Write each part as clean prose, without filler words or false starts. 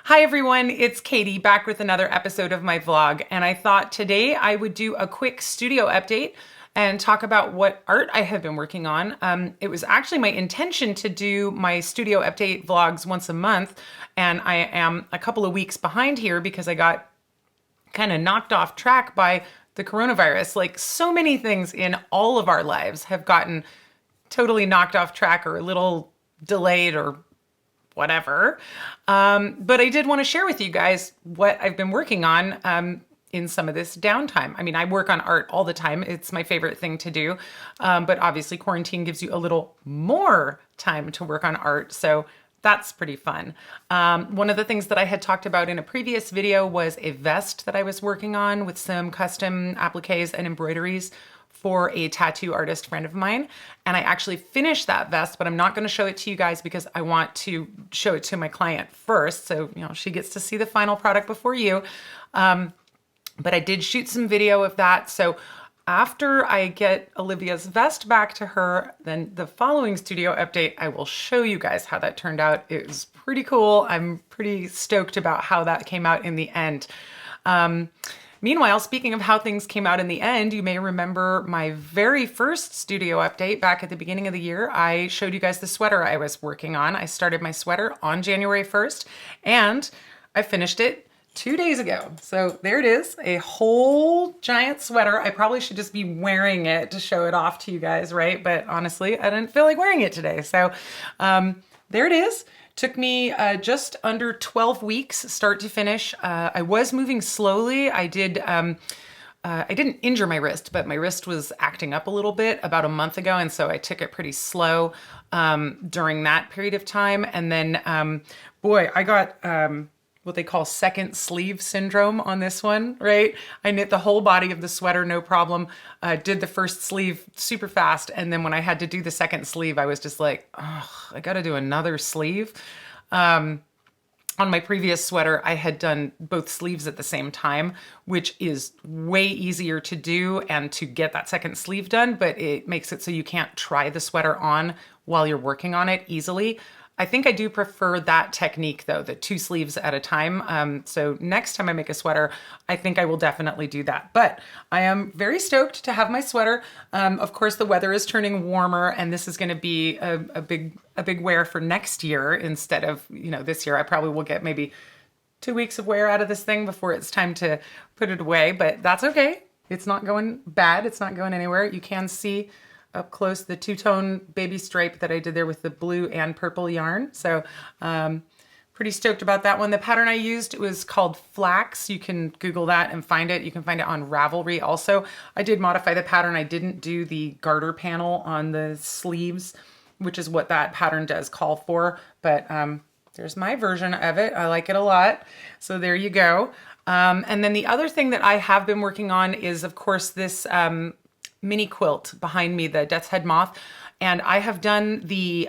Hi everyone, it's Katie back with another episode of my vlog, and I thought today I would do a quick studio update and talk about what art I have been working on. It was actually my intention to do my studio update vlogs once a month, and I am a couple of weeks behind here because I got kind of knocked off track by the coronavirus. Like so many things in all of our lives have gotten totally knocked off track or a little delayed or whatever. But I did want to share with you guys what I've been working on in some of this downtime. I mean, I work on art all the time. It's my favorite thing to do. But obviously quarantine gives you a little more time to work on art. So that's pretty fun. One of the things that I had talked about in a previous video was a vest that I was working on with some custom appliques and embroideries for a tattoo artist friend of mine. And I actually finished that vest, but I'm not gonna show it to you guys because I want to show it to my client first. So, she gets to see the final product before you. But I did shoot some video of that. So after I get Olivia's vest back to her, then the following studio update, I will show you guys how that turned out. It was pretty cool. I'm pretty stoked about how that came out in the end. Meanwhile, speaking of how things came out in the end, you may remember my very first studio update back at the beginning of the year. I showed you guys the sweater I was working on. I started my sweater on January 1st and I finished it 2 days ago. So there it is, a whole giant sweater. I probably should just be wearing it to show it off to you guys, right? But honestly, I didn't feel like wearing it today. So there it is. Took me just under 12 weeks, start to finish. I was moving slowly. I didn't injure my wrist, but my wrist was acting up a little bit about a month ago, and so I took it pretty slow during that period of time. And then, boy, I got what they call second sleeve syndrome on this one, right? I knit the whole body of the sweater, no problem. Did the first sleeve super fast. And then when I had to do the second sleeve, I was just like, oh, I got to do another sleeve. On my previous sweater, I had done both sleeves at the same time, which is way easier to do and to get that second sleeve done, but it makes it so you can't try the sweater on while you're working on it easily. I think I do prefer that technique though, the 2 sleeves at a time. So next time I make a sweater, I think I will definitely do that. But I am very stoked to have my sweater. Of course, the weather is turning warmer and this is gonna be a big wear for next year instead of, this year. I probably will get maybe 2 weeks of wear out of this thing before it's time to put it away, but that's okay. It's not going bad, it's not going anywhere. You can see up close the two-tone baby stripe that I did there with the blue and purple yarn. So pretty stoked about that one. The pattern I used was called Flax. You can Google that and find it. You can find it on Ravelry also. I did modify the pattern. I didn't do the garter panel on the sleeves, which is what that pattern does call for. But there's my version of it. I like it a lot. So there you go. And then the other thing that I have been working on is, of course, this mini quilt behind me, the Death's Head Moth. And I have done the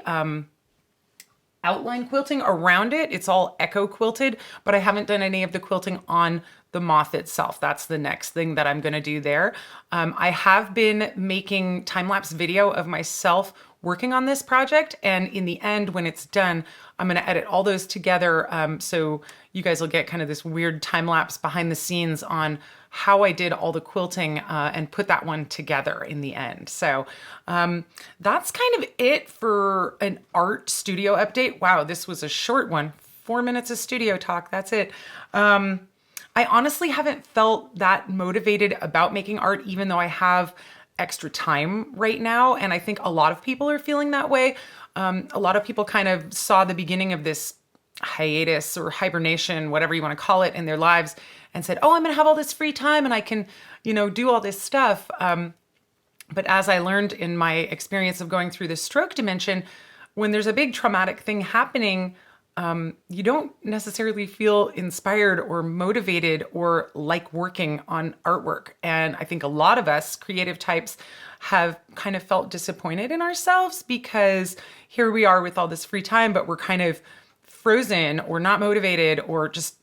outline quilting around it. It's all echo quilted, but I haven't done any of the quilting on the moth itself. That's the next thing that I'm gonna do there. I have been making time-lapse video of myself working on this project, and in the end, when it's done, I'm gonna edit all those together so you guys will get kind of this weird time-lapse behind the scenes on how I did all the quilting and put that one together in the end. So that's kind of it for an art studio update. Wow, this was a short one. 4 minutes of studio talk, that's it. I honestly haven't felt that motivated about making art, even though I have extra time right now. And I think a lot of people are feeling that way. A lot of people kind of saw the beginning of this hiatus or hibernation, whatever you want to call it, in their lives and said, oh, I'm going to have all this free time and I can, do all this stuff. But as I learned in my experience of going through the stroke dimension, when there's a big traumatic thing happening, you don't necessarily feel inspired or motivated or like working on artwork. And I think a lot of us creative types have kind of felt disappointed in ourselves because here we are with all this free time, but we're kind of frozen or not motivated or just,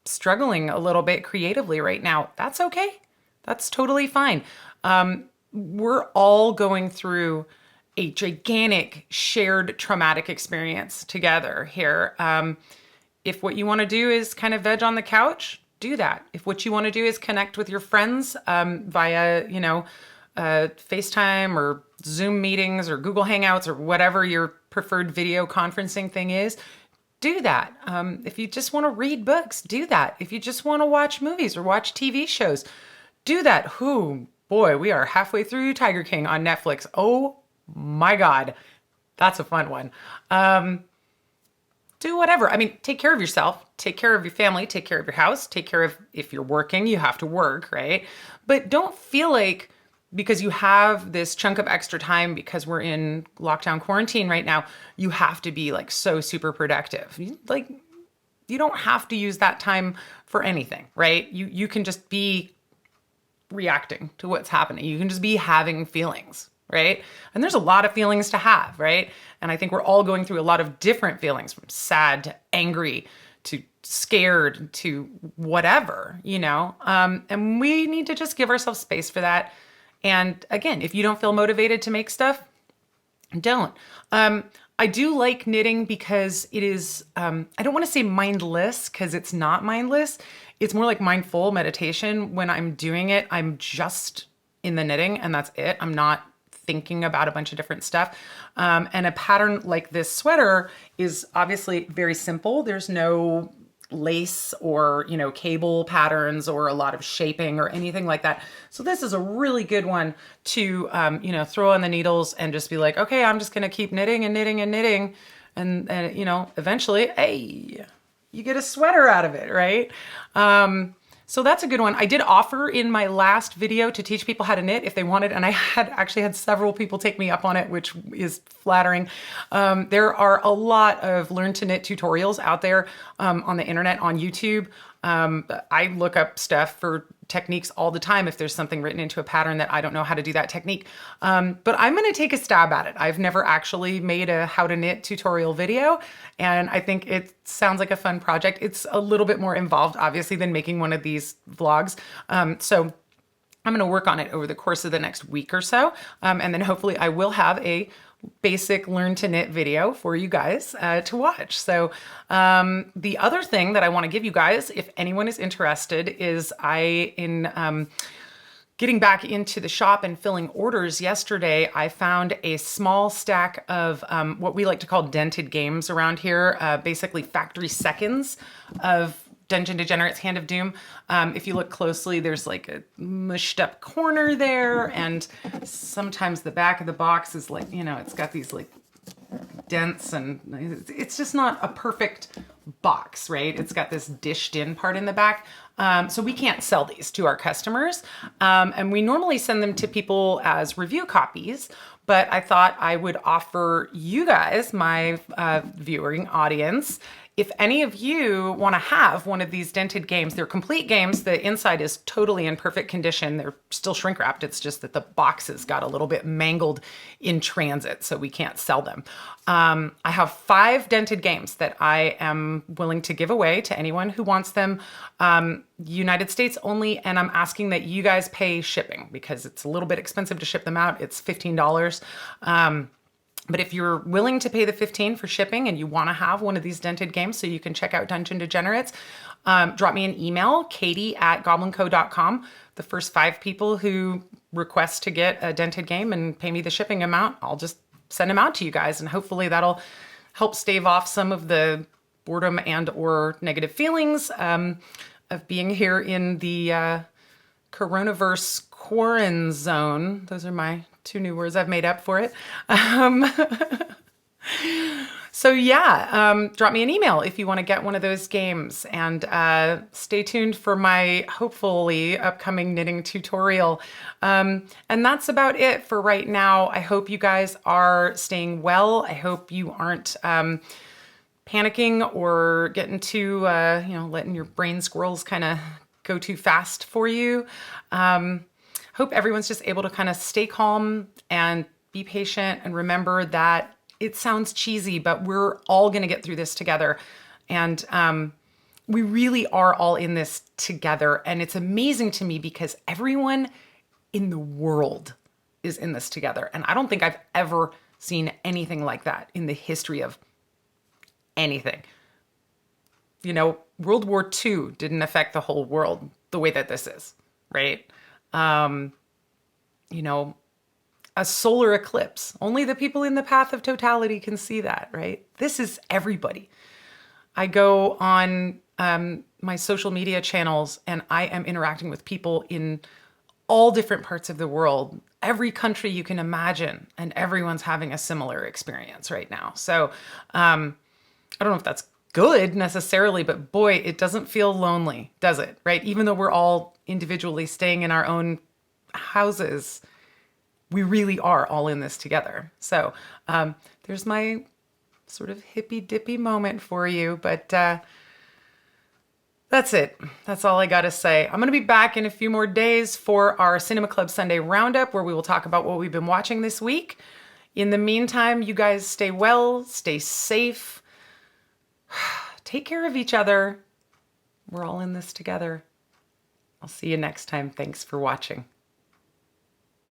struggling a little bit creatively right now. That's okay. That's totally fine. We're all going through a gigantic shared traumatic experience together here. If what you want to do is kind of veg on the couch, do that. If what you want to do is connect with your friends via, FaceTime or Zoom meetings or Google Hangouts or whatever your preferred video conferencing thing is, do that. If you just want to read books, do that. If you just want to watch movies or watch TV shows, do that. Boy, we are halfway through Tiger King on Netflix. Oh my God, that's a fun one. Do whatever. I mean, take care of yourself, take care of your family, take care of your house, take care of, if you're working, you have to work, right? But don't feel like because you have this chunk of extra time because we're in lockdown quarantine right now, you have to be like so super productive. Like, you don't have to use that time for anything, right? You can just be reacting to what's happening. You can just be having feelings, right? And there's a lot of feelings to have, right? And I think we're all going through a lot of different feelings, from sad to angry to scared to whatever, and we need to just give ourselves space for that. And again, if you don't feel motivated to make stuff, don't. I do like knitting because it is, I don't want to say mindless because it's not mindless. It's more like mindful meditation. When I'm doing it, I'm just in the knitting and that's it. I'm not thinking about a bunch of different stuff. And a pattern like this sweater is obviously very simple. There's no lace or, cable patterns or a lot of shaping or anything like that. So this is a really good one to, throw on the needles and just be like, okay, I'm just going to keep knitting and knitting and knitting. And, eventually, hey, you get a sweater out of it, right? So that's a good one. I did offer in my last video to teach people how to knit if they wanted, and I actually had several people take me up on it, which is flattering. There are a lot of learn to knit tutorials out there on the internet, on YouTube. I look up stuff for techniques all the time if there's something written into a pattern that I don't know how to do that technique. But I'm going to take a stab at it. I've never actually made a how to knit tutorial video, and I think it sounds like a fun project. It's a little bit more involved, obviously, than making one of these vlogs. So I'm going to work on it over the course of the next week or so. And then hopefully I will have a basic learn to knit video for you guys to watch. So the other thing that I want to give you guys, if anyone is interested, is getting back into the shop and filling orders yesterday, I found a small stack of what we like to call dented games around here, basically factory seconds of Dungeon Degenerates Hand of Doom. If you look closely, there's like a mushed up corner there, and sometimes the back of the box is like, it's got these like dents, and it's just not a perfect box, right? It's got this dished in part in the back. So we can't sell these to our customers. And we normally send them to people as review copies, but I thought I would offer you guys, my viewing audience, if any of you want to have one of these dented games. They're complete games. The inside is totally in perfect condition. They're still shrink wrapped. It's just that the boxes got a little bit mangled in transit, so we can't sell them. I have 5 dented games that I am willing to give away to anyone who wants them. United States only, and I'm asking that you guys pay shipping because it's a little bit expensive to ship them out. It's $15. But if you're willing to pay the $15 for shipping and you want to have one of these dented games so you can check out Dungeon Degenerates, drop me an email, katie@goblinco.com. The first 5 people who request to get a dented game and pay me the shipping amount, I'll just send them out to you guys. And hopefully that'll help stave off some of the boredom and or negative feelings of being here in the coronavirus quarantine zone. Those are my 2 new words I've made up for it. So yeah, drop me an email if you want to get one of those games, and stay tuned for my hopefully upcoming knitting tutorial. And that's about it for right now. I hope you guys are staying well. I hope you aren't panicking or getting too, letting your brain squirrels kind of go too fast for you. Hope everyone's just able to kind of stay calm and be patient and remember that it sounds cheesy, but we're all going to get through this together. And we really are all in this together. And it's amazing to me because everyone in the world is in this together. And I don't think I've ever seen anything like that in the history of anything. World War II didn't affect the whole world the way that this is, right? Um, you know, a solar eclipse, only the people in the path of totality can see that, right? This is everybody. I go on my social media channels and I am interacting with people in all different parts of the world, every country you can imagine, and everyone's having a similar experience right now. So I don't know if that's good necessarily, but boy, it doesn't feel lonely, does it? Right? Even though we're all individually staying in our own houses, we really are all in this together. So there's my sort of hippy dippy moment for you, but that's it. That's all I got to say. I'm going to be back in a few more days for our Cinema Club Sunday Roundup, where we will talk about what we've been watching this week. In the meantime, you guys stay well, stay safe, take care of each other. We're all in this together. I'll see you next time. Thanks for watching.